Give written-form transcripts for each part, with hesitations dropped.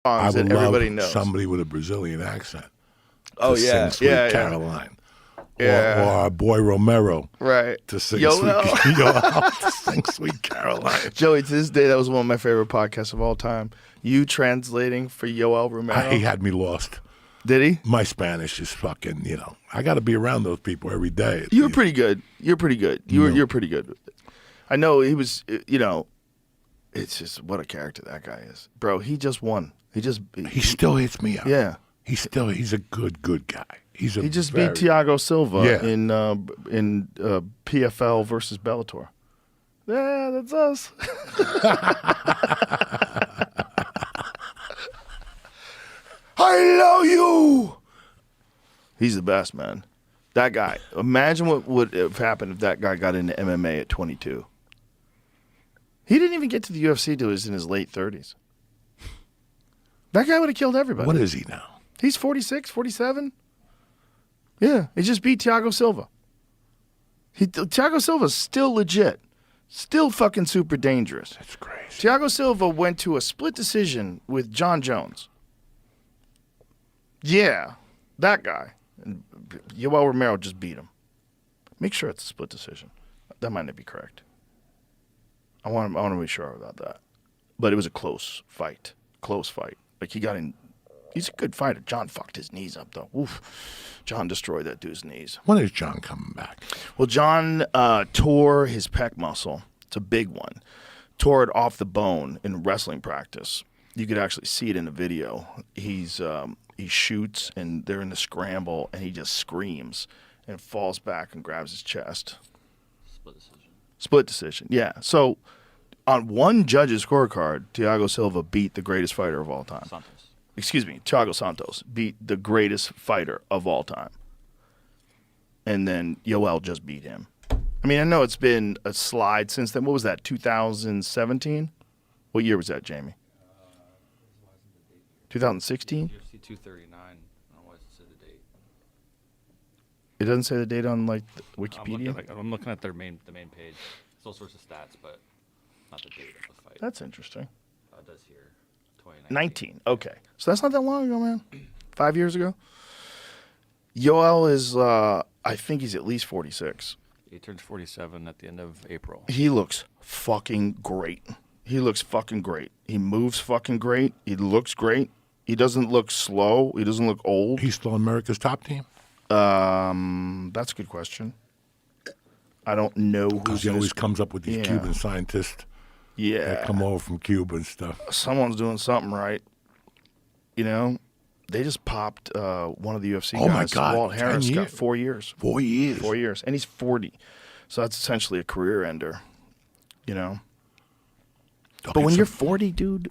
I songs would that everybody love knows. somebody with a Brazilian accent. Oh, to yeah. sing Sweet Yeah, yeah. Caroline. Yeah. Or our boy Romero Right. to sing Yoel. to sing Sweet Caroline. Joey, to this day, that was one of my favorite podcasts of all time. You translating for Yoel Romero. He had me lost. Did he? My Spanish is fucking, I got to be around those people every day. You were pretty good. You're pretty good. You're pretty good with it. I know he was, it's just what a character that guy is. Bro, he just won. He still hits me up. Yeah. He's a good guy. He just beat Thiago Silva Yeah. in PFL versus Bellator. Yeah, that's us. I love you. He's the best, man. That guy. Imagine what would have happened if that guy got into MMA at 22. He didn't even get to the UFC till he was in his late 30s. That guy would have killed everybody. What is he now? He's 46, 47. Yeah, he just beat Thiago Silva. Thiago Silva's still legit. Still fucking super dangerous. That's crazy. Thiago Silva went to a split decision with John Jones. Yeah, that guy. And Yoel Romero just beat him. Make sure it's a split decision. That might not be correct. I want to be sure about that. But it was a close fight. Close fight. Like, he got in. He's a good fighter. John fucked his knees up, though. Oof. John destroyed that dude's knees. When is John coming back? Well, John tore his pec muscle. It's a big one. Tore it off the bone in wrestling practice. You could actually see it in the video. He shoots, and they're in the scramble, and he just screams and falls back and grabs his chest. Split decision, yeah. So on one judge's scorecard, Thiago Silva beat the greatest fighter of all time. Thiago Santos beat the greatest fighter of all time. And then Yoel just beat him. I mean, I know it's been a slide since then. What was that, 2017? What year was that, Jamie? 2016? UFC 239. I don't know why it said the date. It doesn't say the date on Wikipedia? I'm looking at the main page. There's all sorts of stats, but not the date of the fight. That's interesting. It does here. 2019. 19. Okay. So that's not that long ago, man. 5 years ago. Yoel is, I think he's at least 46. He turns 47 at the end of April. He looks fucking great. He moves fucking great. He looks great. He doesn't look slow. He doesn't look old. He's still America's top team? That's a good question. I don't know who's Because he always comes up with these Cuban scientists that come over from Cuba and stuff. Someone's doing something right. They just popped one of the UFC guys. My God. Walt Harris 10 got years. 4 years. 4 years. 4 years. And he's 40. So that's essentially a career ender, But when you're 40, dude,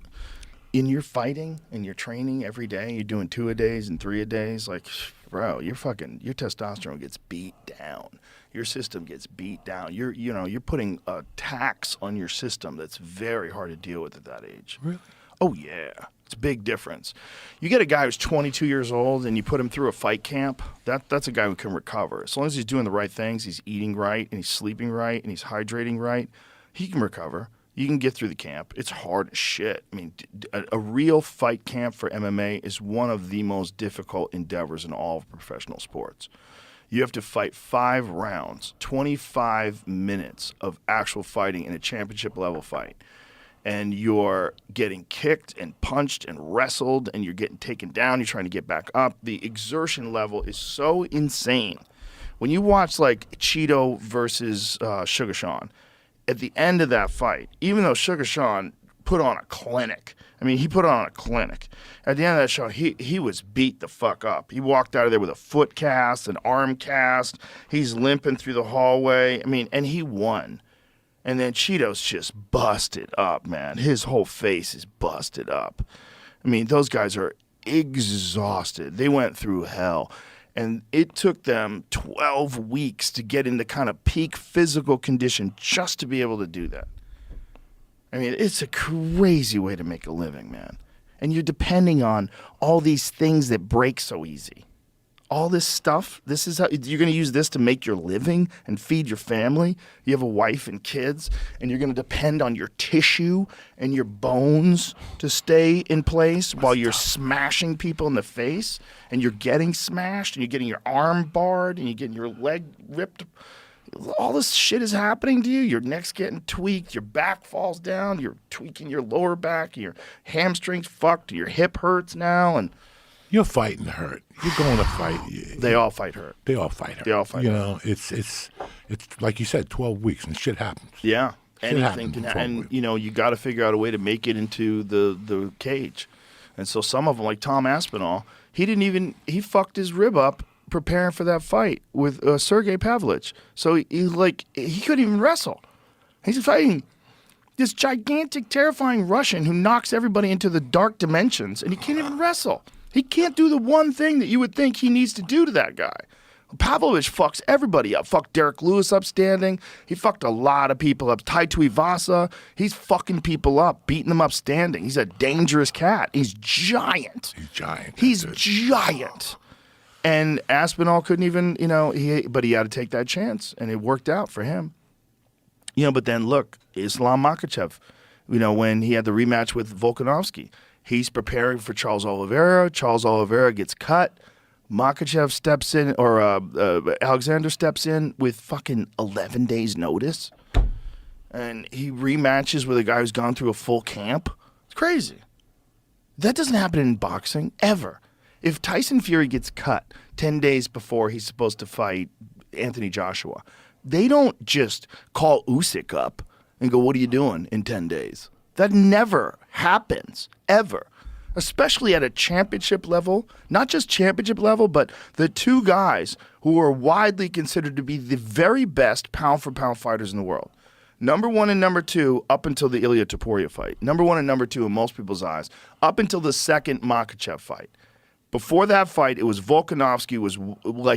and you're fighting and you're training every day, you're doing 2-a-days and 3-a-days, like, bro, your testosterone gets beat down. Your system gets beat down. You're putting a tax on your system that's very hard to deal with at that age. Really? Oh, yeah. It's a big difference. You get a guy who's 22 years old and you put him through a fight camp, that's a guy who can recover. As long as he's doing the right things, he's eating right and he's sleeping right and he's hydrating right, he can recover. You can get through the camp. It's hard as shit. I mean, a real fight camp for MMA is one of the most difficult endeavors in all of professional sports. You have to fight 5 rounds, 25 minutes of actual fighting in a championship level fight. And you're getting kicked and punched and wrestled and you're getting taken down. You're trying to get back up. The exertion level is so insane. When you watch like Chito versus Sugar Sean, at the end of that fight, even though Sugar Sean put on a clinic, he put on a clinic. At the end of that show, he was beat the fuck up. He walked out of there with a foot cast, an arm cast. He's limping through the hallway. And he won. And then Chito's just busted up, man. His whole face is busted up. Those guys are exhausted. They went through hell. And it took them 12 weeks to get into kind of peak physical condition just to be able to do that. It's a crazy way to make a living, man. And you're depending on all these things that break so easy. all this stuff. This is how you're going to use this to make your living and feed your family. You have a wife and kids, and you're going to depend on your tissue and your bones to stay in place while you're smashing people in the face, and you're getting smashed, and you're getting your arm barred, and you're getting your leg ripped. All this shit is happening to you. Your neck's getting tweaked. Your back falls down. You're tweaking your lower back. Your hamstring's fucked. Your hip hurts now, and you're fighting hurt. You're going to fight. They all fight hurt. They all fight hurt. They all fight hurt. You know, it's like you said, 12 weeks and shit happens. Yeah, Shit anything can happens in 12 happen. And weeks. you know, you got to figure out a way to make it into the cage. And so some of them, like Tom Aspinall, he fucked his rib up preparing for that fight with Sergey Pavlich. So he couldn't even wrestle. He's fighting this gigantic, terrifying Russian who knocks everybody into the dark dimensions, and he can't even wrestle. He can't do the one thing that you would think he needs to do to that guy. Pavlovich fucks everybody up. Fucked Derek Lewis up standing. He fucked a lot of people up. Tai Tuivasa. He's fucking people up, beating them up standing. He's a dangerous cat. He's giant. He's giant. And Aspinall couldn't even, but he had to take that chance, and it worked out for him. But then look, Islam Makhachev, when he had the rematch with Volkanovski, he's preparing for Charles Oliveira. Charles Oliveira gets cut. Makhachev steps in, or Alexander steps in with fucking 11 days notice. And he rematches with a guy who's gone through a full camp. It's crazy. That doesn't happen in boxing, ever. If Tyson Fury gets cut 10 days before he's supposed to fight Anthony Joshua, they don't just call Usyk up and go, "What are you doing in 10 days?" That never happens, ever. Especially at a championship level, not just championship level, but the two guys who are widely considered to be the very best pound-for-pound fighters in the world. Number one and number two up until the Ilya Topuria fight. Number one and number two in most people's eyes up until the second Makhachev fight. Before that fight, it was Volkanovski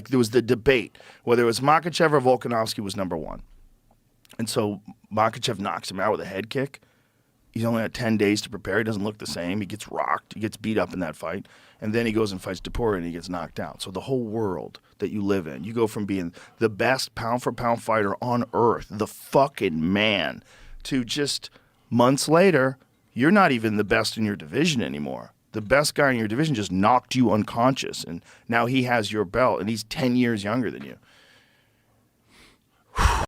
there was the debate whether it was Makhachev or Volkanovski was number one. And so Makhachev knocks him out with a head kick. He's only had 10 days to prepare. He doesn't look the same. He gets rocked. He gets beat up in that fight. And then he goes and fights Topuria and he gets knocked out. So the whole world that you live in, you go from being the best pound-for-pound fighter on earth, the fucking man, to just months later, you're not even the best in your division anymore. The best guy in your division just knocked you unconscious, and now he has your belt, and he's 10 years younger than you.